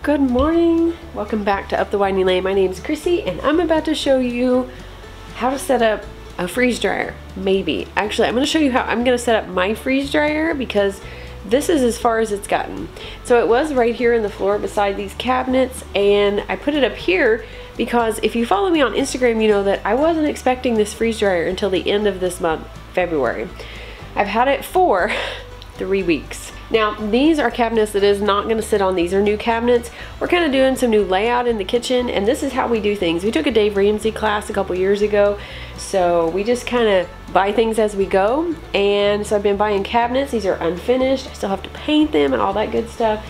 Good morning. Welcome back to Up the Winding Lane. My name is Chrissy and I'm about to show you how to set up a freeze dryer. Maybe. Actually, I'm going to show you how I'm going to set up my freeze dryer because this is as far as it's gotten. So it was right here in the floor beside these cabinets, and I put it up here because if you follow me on Instagram, you know that I wasn't expecting this freeze dryer until the end of this month, February. I've had it for 3 weeks. Now, these are cabinets that is not going to sit on. These are new cabinets. We're kind of doing some new layout in the kitchen, and this is how we do things. We took a Dave Ramsey class a couple years ago, so we just kind of buy things as we go. And so I've been buying cabinets. These are unfinished. I still have to paint them and all that good stuff.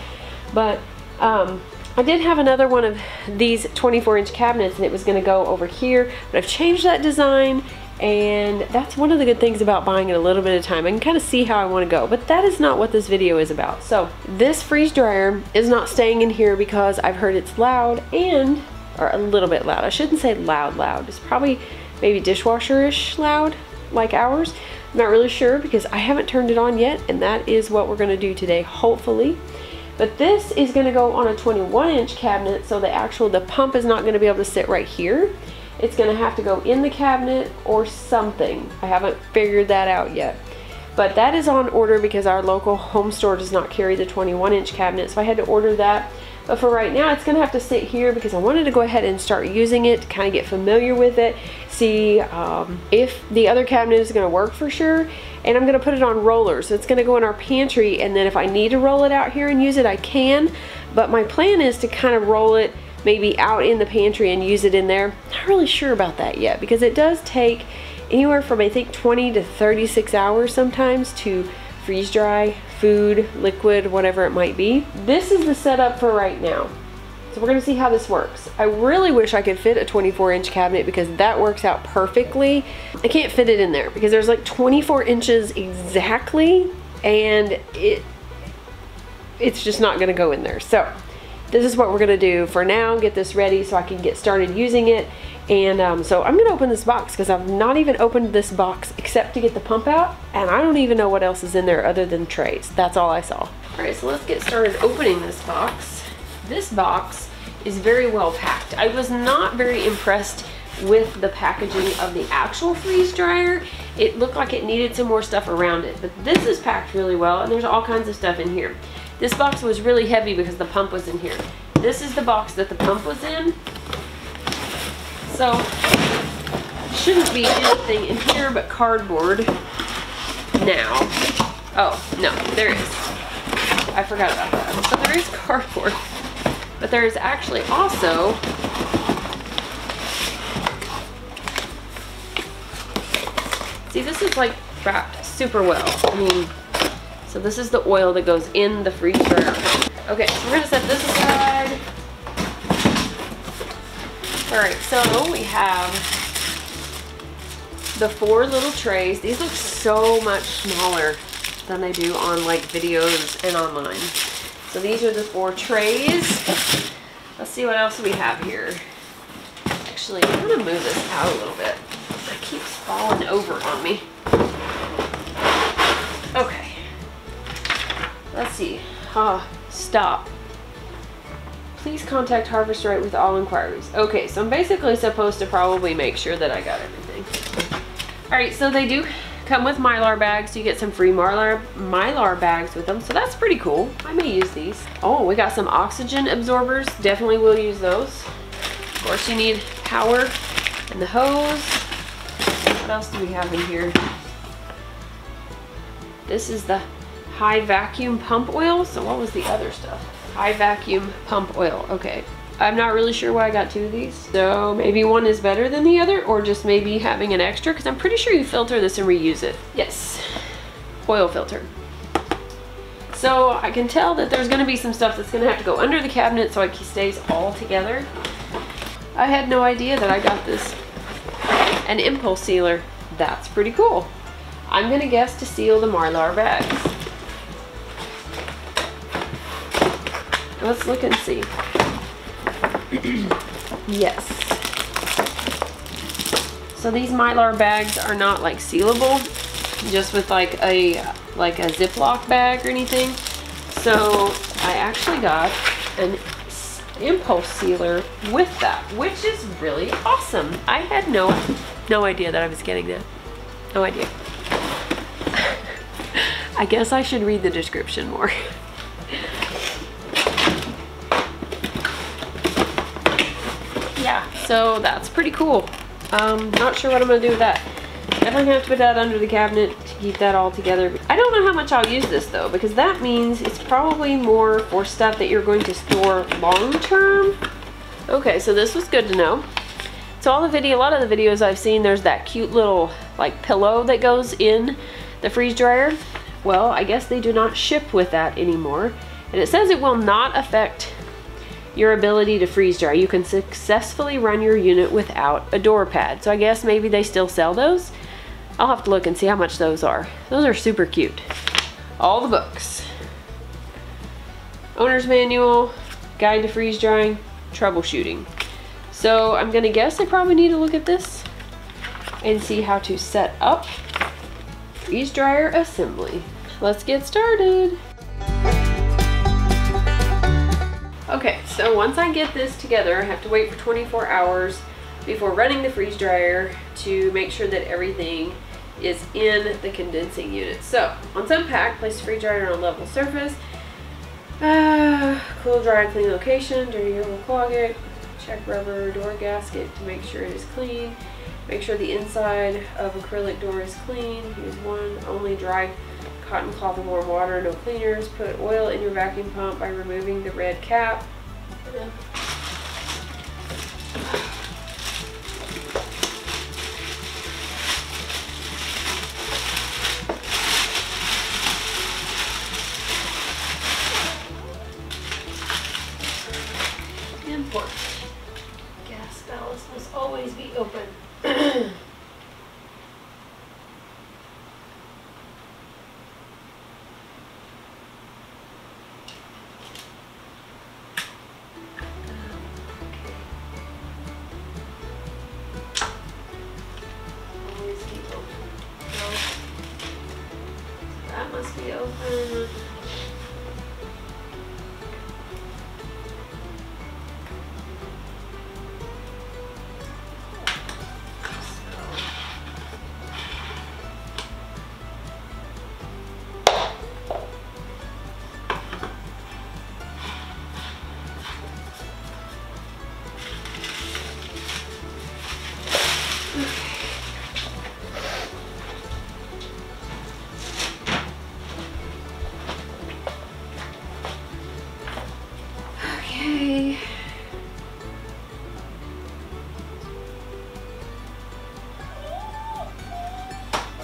But I did have another one of these 24-inch cabinets, and it was going to go over here, but I've changed that design. And that's one of the good things about buying it a little bit of time. I can kind of see how I want to go, but that is not what this video is about. So this freeze dryer is not staying in here because I've heard it's loud or a little bit loud. I shouldn't say loud. It's probably maybe dishwasher-ish loud, like ours. I'm not really sure because I haven't turned it on yet, and that is what we're going to do today, hopefully. But this is going to go on a 21-inch cabinet, so the pump is not going to be able to sit right here. It's going to have to go in the cabinet or something. I haven't figured that out yet. But that is on order because our local home store does not carry the 21-inch cabinet, so I had to order that. But for right now, it's going to have to sit here because I wanted to go ahead and start using it to kind of get familiar with it, see if the other cabinet is going to work for sure. And I'm going to put it on rollers. So it's going to go in our pantry, and then if I need to roll it out here and use it, I can. But my plan is to kind of roll it maybe out in the pantry and use it in there. Not really sure about that yet because it does take anywhere from I think 20 to 36 hours sometimes to freeze dry food, liquid, whatever it might be. This is the setup for right now. So we're gonna see how this works. I really wish I could fit a 24-inch cabinet because that works out perfectly. I can't fit it in there because there's like 24 inches exactly, and it's just not gonna go in there. So this is what we're gonna do for now, get this ready so I can get started using it. And so I'm gonna open this box because I've not even opened this box except to get the pump out, and I don't even know what else is in there other than trays. That's all I saw. All right, so let's get started opening this box. This box is very well packed. I was not very impressed with the packaging of the actual freeze dryer. It looked like it needed some more stuff around it, but this is packed really well, and there's all kinds of stuff in here. This box was really heavy because the pump was in here. This is the box that the pump was in. So, shouldn't be anything in here but cardboard now. Oh, no, there is. I forgot about that. So there is cardboard. But there is actually also see, this is like wrapped super well. I mean, so this is the oil that goes in the freeze dryer. Okay, so we're gonna set this aside. All right, so we have the 4 little trays. These look so much smaller than they do on like videos and online. So these are the 4 trays. Let's see what else we have here. Actually, I'm gonna move this out a little bit. It keeps falling over on me. Okay. Let's see. Stop. Please contact Harvest Right with all inquiries. Okay, so I'm basically supposed to probably make sure that I got everything. Alright, so they do come with Mylar bags, so you get some free Mylar bags with them, so that's pretty cool. I may use these. Oh, we got some oxygen absorbers. Definitely will use those. Of course, you need power and the hose. What else do we have in here? This is the high vacuum pump oil. So what was the other stuff? High vacuum pump oil. Okay. I'm not really sure why I got 2 of these. So maybe one is better than the other, or just maybe having an extra, because I'm pretty sure you filter this and reuse it. Yes. Oil filter. So I can tell that there's going to be some stuff that's going to have to go under the cabinet so it stays all together. I had no idea that I got this. An impulse sealer. That's pretty cool. I'm going to guess to seal the Mylar bags. Let's look and see. Yes. So these Mylar bags are not like sealable, just with like a Ziploc bag or anything. So I actually got an impulse sealer with that, which is really awesome. I had no idea that I was getting that. No idea. I guess I should read the description more. Yeah, so that's pretty cool. Not sure what I'm gonna do with that. Definitely have to put that under the cabinet to keep that all together. I don't know how much I'll use this though, because that means it's probably more for stuff that you're going to store long term. Okay, so this was good to know. So a lot of the videos I've seen, there's that cute little like pillow that goes in the freeze dryer. Well, I guess they do not ship with that anymore. And it says it will not affect your ability to freeze dry. You can successfully run your unit without a door pad. So I guess maybe they still sell those. I'll have to look and see how much those are. Those are super cute. All the books. Owner's manual, guide to freeze drying, troubleshooting. So I'm gonna guess I probably need to look at this and see how to set up freeze dryer assembly. Let's get started. Okay, so once I get this together, I have to wait for 24 hours before running the freeze dryer to make sure that everything is in the condensing unit. So once unpacked, place the freeze dryer on a level surface. Cool, dry, clean location. Dirty air will clog it. Check rubber door gasket to make sure it is clean. Make sure the inside of acrylic door is clean. Use one only dry cotton cloth and warm water, no cleaners. Put oil in your vacuum pump by removing the red cap. Important. Gas ballast must always be open. That must be open.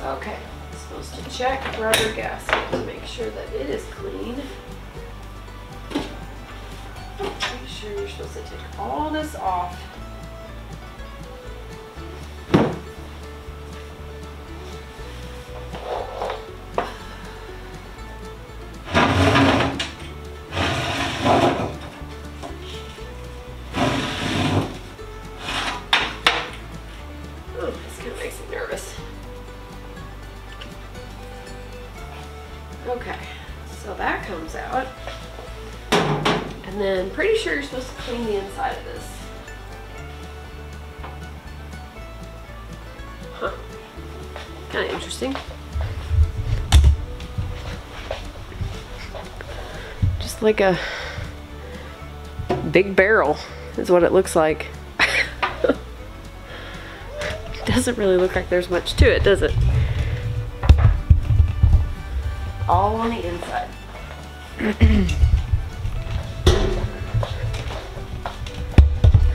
Okay, supposed to check rubber gasket to make sure that it is clean. Make sure you're supposed to take all this off. Oh, this kind of makes me nervous. Okay, so that comes out. And then pretty sure you're supposed to clean the inside of this. Huh. Kind of interesting. Just like a big barrel is what it looks like. Doesn't really look like there's much to it, does it? All on the inside.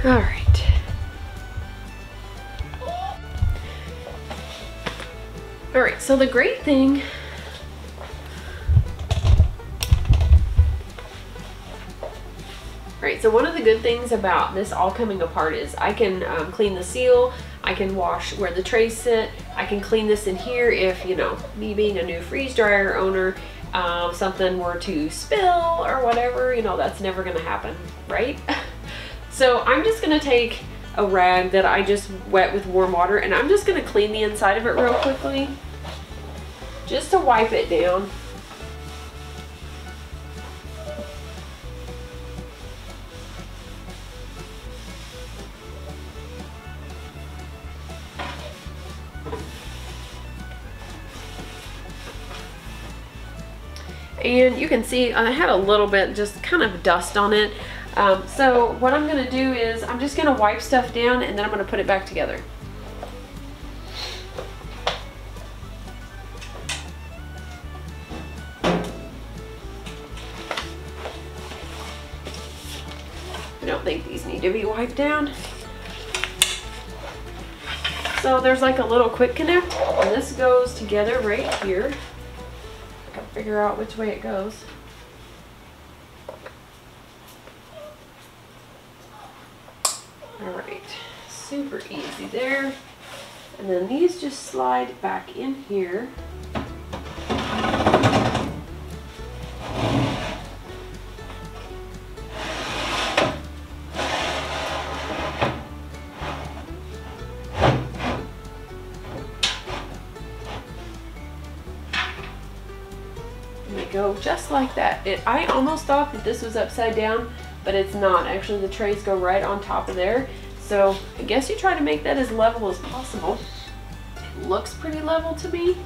All right. All right, so the great thing Alright, so one of the good things about this all coming apart is I can clean the seal, I can wash where the trays sit, I can clean this in here if, you know, me being a new freeze dryer owner, something were to spill or whatever, you know, that's never going to happen, right? So I'm just going to take a rag that I just wet with warm water and I'm just going to clean the inside of it real quickly, just to wipe it down. And you can see I had a little bit just kind of dust on it. So what I'm gonna do is I'm just gonna wipe stuff down and then I'm gonna put it back together. I don't think these need to be wiped down. So there's like a little quick connect, and this goes together right here. I gotta figure out which way it goes. Alright, super easy there. And then these just slide back in here. Go just like that. I almost thought that this was upside down, but it's not. Actually, the trays go right on top of there. So I guess you try to make that as level as possible. It looks pretty level to me.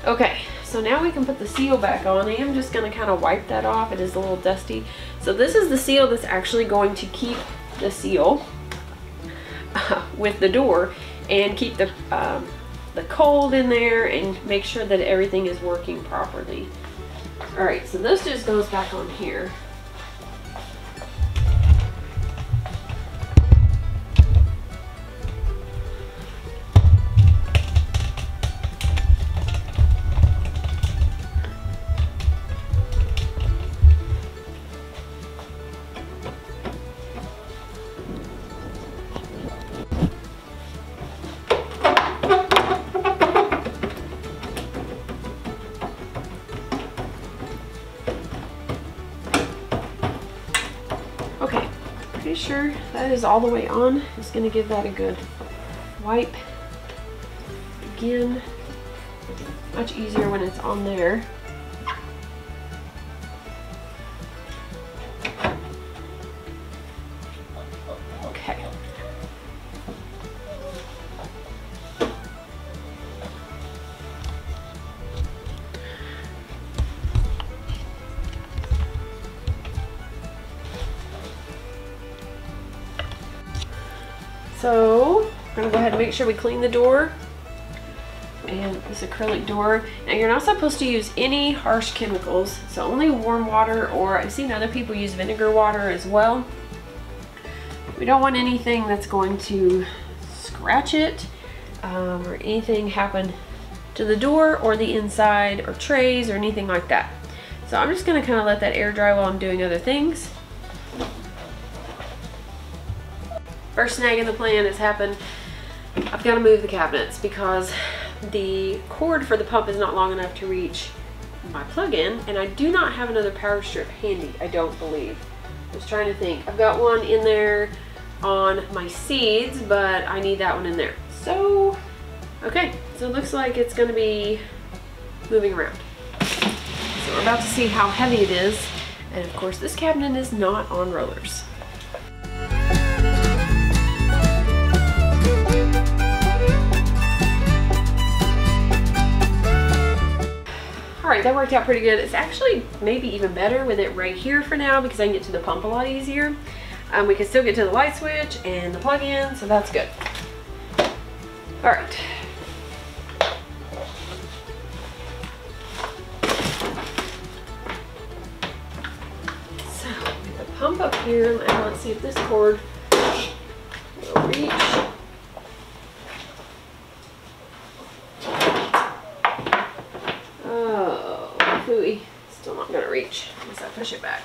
Okay, so now we can put the seal back on. I am just going to kind of wipe that off. It is a little dusty. So this is the seal that's actually going to keep the seal with the door and keep the cold in there and make sure that everything is working properly. Alright, so this just goes back on here. Okay, pretty sure that is all the way on. Just gonna give that a good wipe. Again, much easier when it's on there. Okay. So we're gonna go ahead and make sure we clean the door and this acrylic door. Now you're not supposed to use any harsh chemicals, so only warm water, or I've seen other people use vinegar water as well. We don't want anything that's going to scratch it or anything happen to the door or the inside or trays or anything like that. So I'm just gonna kind of let that air dry while I'm doing other things. First snag in the plan has happened. I've got to move the cabinets because the cord for the pump is not long enough to reach my plug-in, and I do not have another power strip handy, I don't believe. I was trying to think. I've got one in there on my seeds, but I need that one in there. So, okay, so it looks like it's going to be moving around. So we're about to see how heavy it is, and of course this cabinet is not on rollers. Alright, that worked out pretty good. It's actually maybe even better with it right here for now because I can get to the pump a lot easier. We can still get to the light switch and the plug-in, so that's good. Alright. So, get the pump up here. Now let's see if this cord will reach. Ooh, still not gonna reach unless I push it back.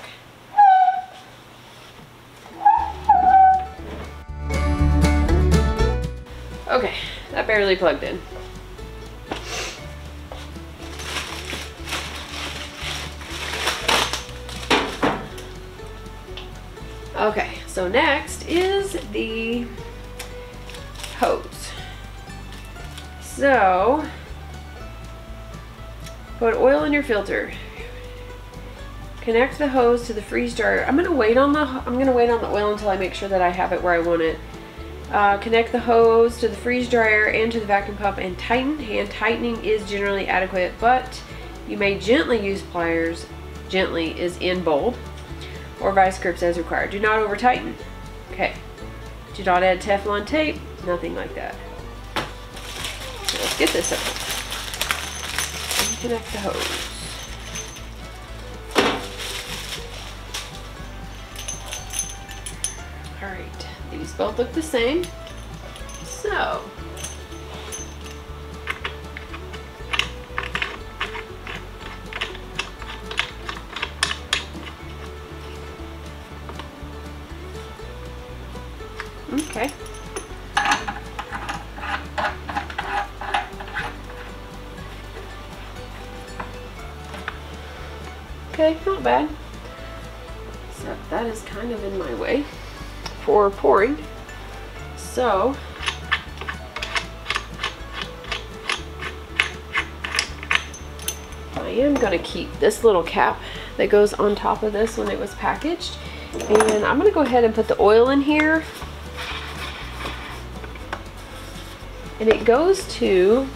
Okay, that barely plugged in. Okay, so next is the hose. So, put oil in your filter. Connect the hose to the freeze dryer. I'm gonna wait on the oil until I make sure that I have it where I want it. Connect the hose to the freeze dryer and to the vacuum pump and tighten. Hand tightening is generally adequate, but You may gently use pliers, gently is in bold, or vice grips as required. Do not over tighten. Okay. Do not add Teflon tape, nothing like that. So let's get this open. And connect the hose. Alright, these both look the same. So, okay. Okay, not bad. Except that is kind of in my way for pouring. So, I am going to keep this little cap that goes on top of this when it was packaged. And I'm going to go ahead and put the oil in here. And it goes to,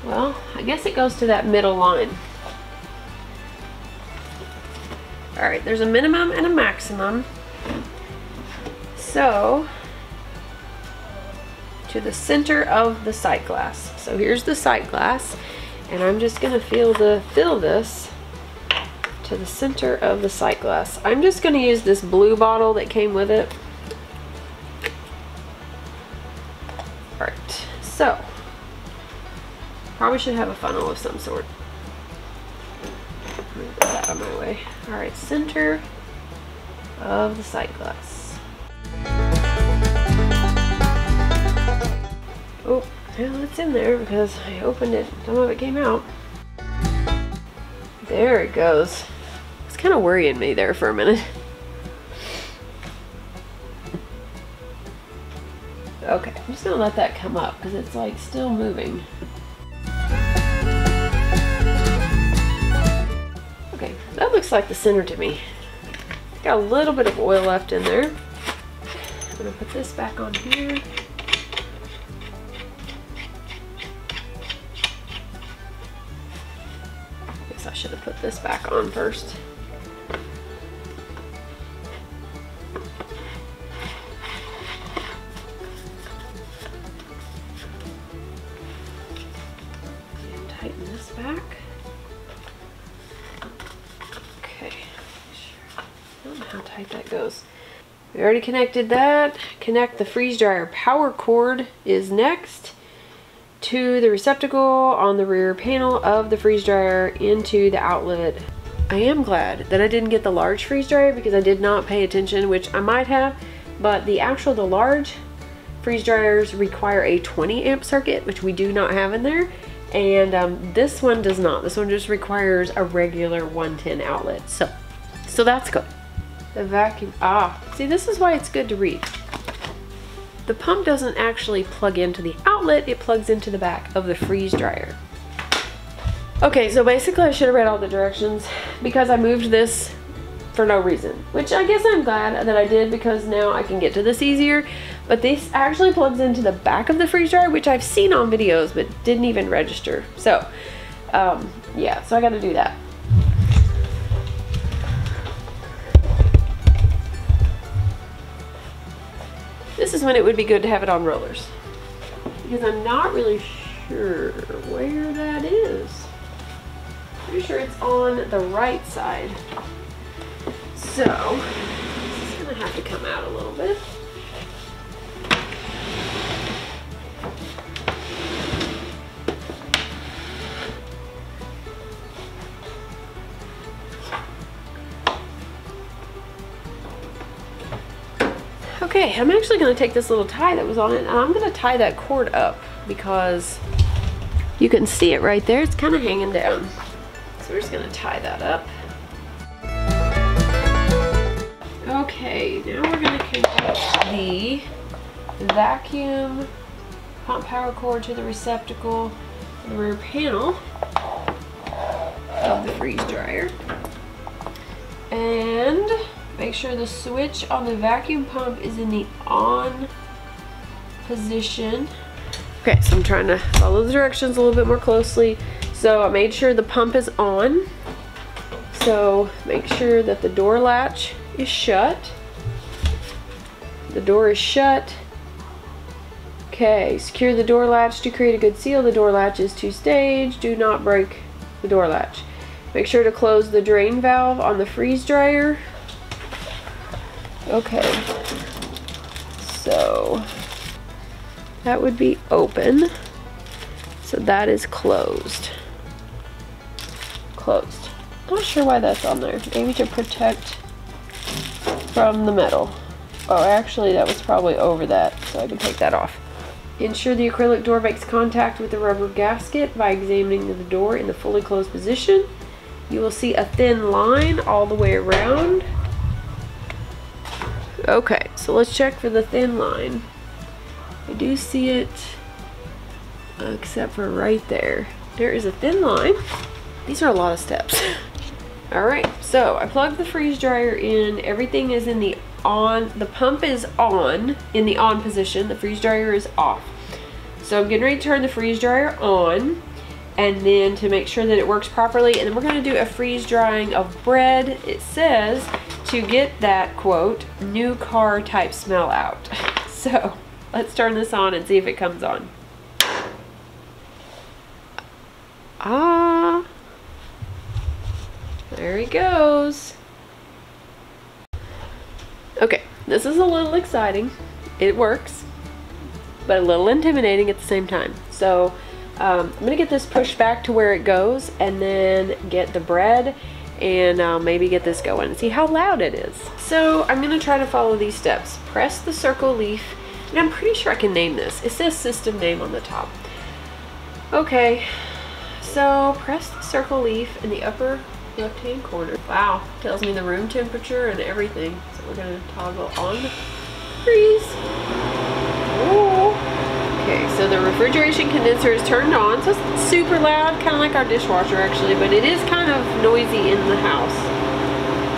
well, I guess it goes to that middle line. Alright, there's a minimum and a maximum. So, to the center of the sight glass. So here's the sight glass, and I'm just going to fill this to the center of the sight glass. I'm just going to use this blue bottle that came with it. Alright, so, probably should have a funnel of some sort. Move that out of my way. Alright, center of the sight glass. Oh, well, it's in there because I opened it. Some of it came out. There it goes. It's kind of worrying me there for a minute. Okay, I'm just gonna let that come up because it's like still moving. Okay, that looks like the center to me. Got a little bit of oil left in there. I'm gonna put this back on here. Guess I should have put this back on first. And tighten this back. Okay. I don't know how tight that goes. We already connected that. Connect the freeze dryer power cord is next to the receptacle on the rear panel of the freeze dryer into the outlet. I am glad that I didn't get the large freeze dryer because I did not pay attention, which I might have, but the large freeze dryers require a 20 amp circuit, which we do not have in there, and this one does not. This one just requires a regular 110 outlet, so that's good. The vacuum, see, this is why it's good to read. The pump doesn't actually plug into the outlet, it plugs into the back of the freeze dryer. Okay, so basically I should have read all the directions because I moved this for no reason, which I guess I'm glad that I did because now I can get to this easier. But this actually plugs into the back of the freeze dryer, which I've seen on videos but didn't even register. So, yeah, so I gotta do that. This is when it would be good to have it on rollers because I'm not really sure where that is. Pretty sure it's on the right side. So, this is gonna have to come out a little bit. Okay, I'm actually going to take this little tie that was on it and I'm going to tie that cord up because you can see it right there. It's kind of hanging down. So we're just going to tie that up. Okay, now we're going to connect the vacuum pump power cord to the receptacle on the rear panel of the freeze dryer. And make sure the switch on the vacuum pump is in the on position. Okay, so I'm trying to follow the directions a little bit more closely. So I made sure the pump is on. So make sure that the door latch is shut. The door is shut. Okay, secure the door latch to create a good seal. The door latch is two-stage. Do not break the door latch. Make sure to close the drain valve on the freeze dryer. Okay, so that would be open. So that is closed. Closed. Not sure why that's on there. Maybe to protect from the metal. Oh, actually that was probably over that, so I can take that off. Ensure the acrylic door makes contact with the rubber gasket by examining the door in the fully closed position. You will see a thin line all the way around. Okay, so let's check for the thin line. I do see it, except for right there. There is a thin line. These are a lot of steps. Alright, so I plugged the freeze dryer in. Everything is in the on. The pump is on, in the on position. The freeze dryer is off. So I'm getting ready to turn the freeze dryer on, and then to make sure that it works properly, and then we're going to do a freeze drying of bread. It says to get that, quote, new car type smell out. So let's turn this on and see if it comes on. Ah, there he goes. Okay, this is a little exciting. It works, but a little intimidating at the same time. So I'm gonna get this pushed back to where it goes, and then get the bread and maybe get this going and see how loud it is. So I'm gonna try to follow these steps. Press the circle leaf, and I'm pretty sure I can name this. It says system name on the top. Okay, so press the circle leaf in the upper left-hand corner. Wow, tells me the room temperature and everything. So we're gonna toggle on freeze. Ooh. Okay, so the refrigeration condenser is turned on, so it's super loud, kind of like our dishwasher actually, but it is kind of noisy in the house.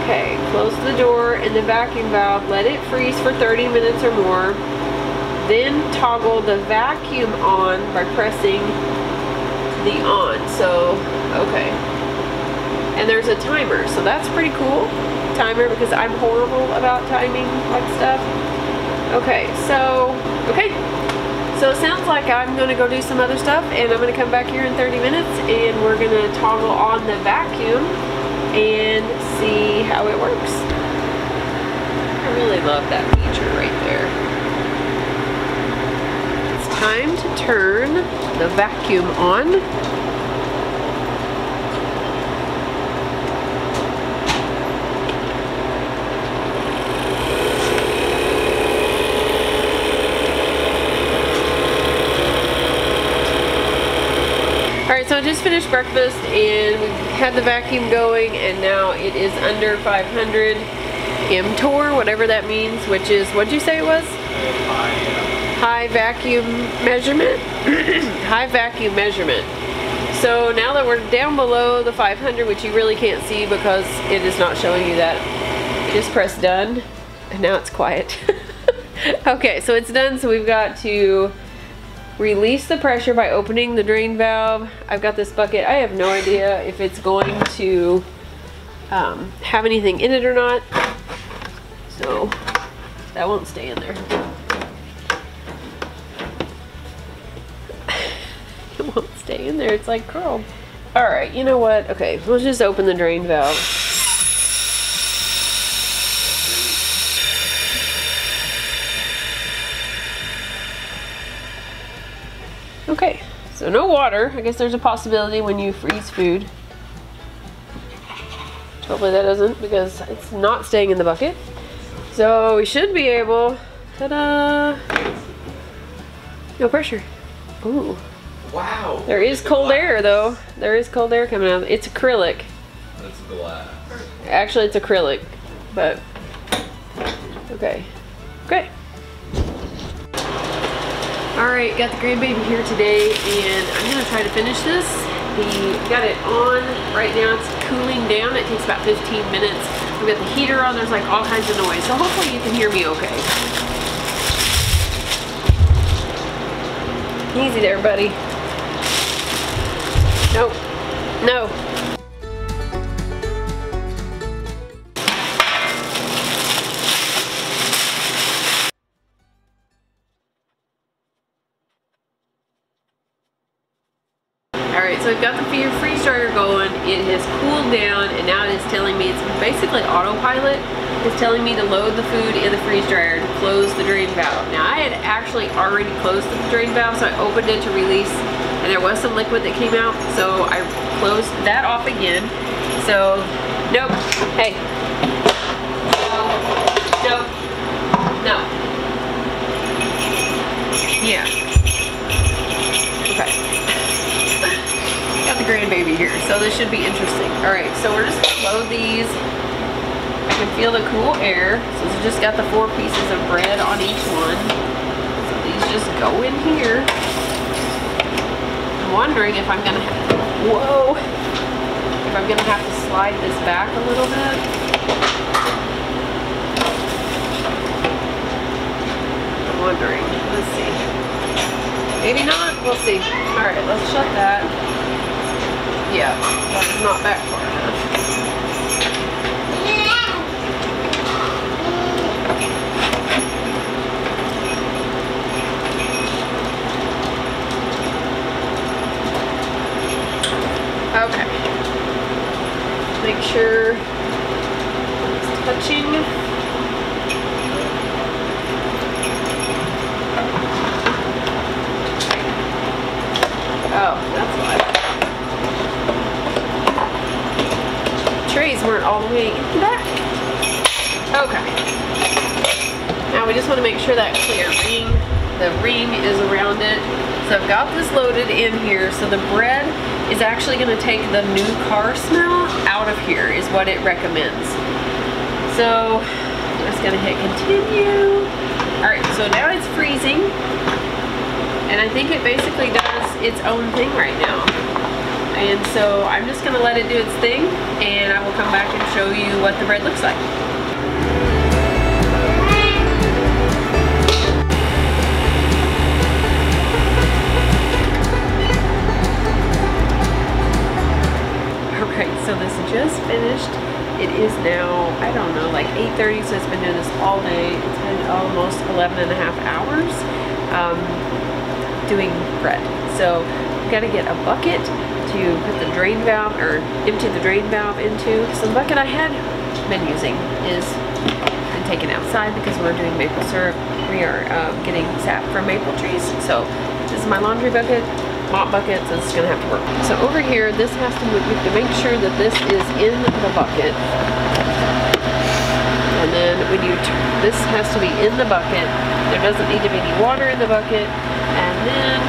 Okay, close the door and the vacuum valve, let it freeze for 30 minutes or more, then toggle the vacuum on by pressing the on. So, okay. And there's a timer, so that's pretty cool. Timer, because I'm horrible about timing like stuff. Okay, so it sounds like I'm gonna go do some other stuff, and I'm gonna come back here in 30 minutes and we're gonna toggle on the vacuum and see how it works. I really love that feature right there. It's time to turn the vacuum on. Alright, so I just finished breakfast and we had the vacuum going, and now it is under 500 mTOR, whatever that means, which is, what'd you say it was? High vacuum measurement. High vacuum measurement. So now that we're down below the 500, which you really can't see because it is not showing you that, just press done, and now it's quiet. Okay, so it's done, so we've got to release the pressure by opening the drain valve. I've got this bucket. I have no idea if it's going to have anything in it or not, so that won't stay in there. It won't stay in there. It's like curled. Alright, you know what? Okay, we'll just open the drain valve. Okay, so no water. I guess there's a possibility when you freeze food. Hopefully that doesn't, because it's not staying in the bucket. So we should be able, ta-da! No pressure. Ooh. Wow. There is cold air though. There is cold air coming out. It's acrylic. That's glass. Actually it's acrylic, but okay. Okay. Alright, got the grandbaby here today, and I'm going to try to finish this. He got it on. Right now it's cooling down. It takes about 15 minutes. We've got the heater on. There's like all kinds of noise. So hopefully you can hear me okay. Easy there, buddy. Nope. No. Alright, so I've got the freeze dryer going. It has cooled down and now it is telling me, it's basically autopilot. It's telling me to load the food in the freeze dryer to close the drain valve. Now I had actually already closed the drain valve, so I opened it to release and there was some liquid that came out, so I closed that off again. So, nope. Hey. Nope. No. Yeah. Okay. Got the grandbaby here, so this should be interesting. Alright, so we're just gonna load these. I can feel the cool air. So it's just got the 4 pieces of bread on each one. So these just go in here. I'm wondering if I'm gonna have to, whoa, if I'm gonna have to slide this back a little bit. I'm wondering. Let's see. Maybe not. We'll see. Alright, let's shut that. Yeah, that's not back far enough. Okay. Make sure it's touching. Oh, that's why. Trays weren't all the way in the back. Okay. Now we just want to make sure that clear the ring is around it. So I've got this loaded in here. So the bread is actually going to take the new car smell out of here is what it recommends. So I'm just going to hit continue. Alright, so now it's freezing. And I think it basically does its own thing right now. And so I'm just going to let it do its thing, and I will come back and show you what the bread looks like. Alright, so this just finished. It is now, I don't know, like 8:30, so it's been doing this all day. It's been almost 11 and a half hours doing bread. So I've got to get a bucket to put the drain valve, or empty the drain valve into. So the bucket I had been using is been taken outside because we're doing maple syrup. We are getting sap from maple trees. So this is my laundry bucket, mop bucket, so it's gonna have to work. So over here, this has to move. We have to make sure that this is in the bucket. And then when you, this has to be in the bucket. There doesn't need to be any water in the bucket. And then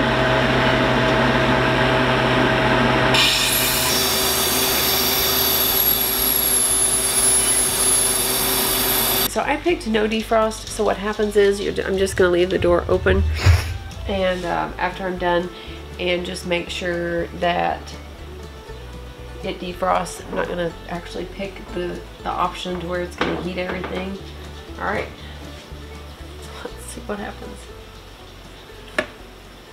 so I picked no defrost, so what happens is I'm just going to leave the door open, and after I'm done, and just make sure that it defrosts. I'm not going to actually pick the option to where it's going to heat everything. Alright, so let's see what happens.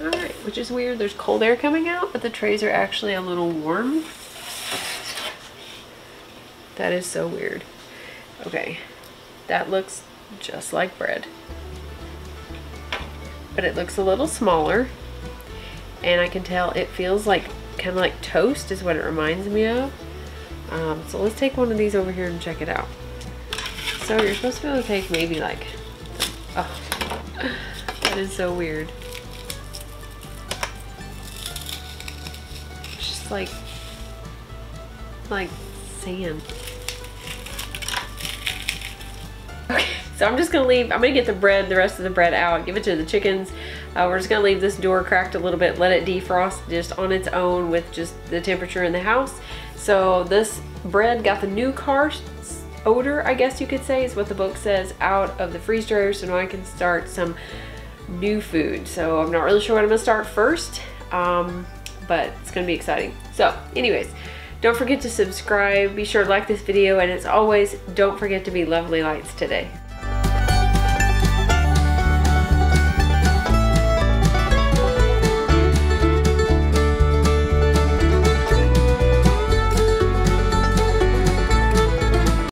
Alright, which is weird. There's cold air coming out, but the trays are actually a little warm. That is so weird. Okay. That looks just like bread, but it looks a little smaller, and I can tell it feels like kind of like toast is what it reminds me of. So let's take one of these over here and check it out. So you're supposed to be able to take maybe like, oh, that is so weird. It's just like sand. So I'm just gonna leave, I'm gonna get the rest of the bread out, give it to the chickens. We're just gonna leave this door cracked a little bit, let it defrost just on its own with just the temperature in the house. So this bread got the new car odor, I guess you could say, is what the book says, out of the freeze dryer. So now I can start some new food. So I'm not really sure what I'm gonna start first, but it's gonna be exciting. So anyways, don't forget to subscribe, be sure to like this video, and as always, don't forget to be lovely lights today.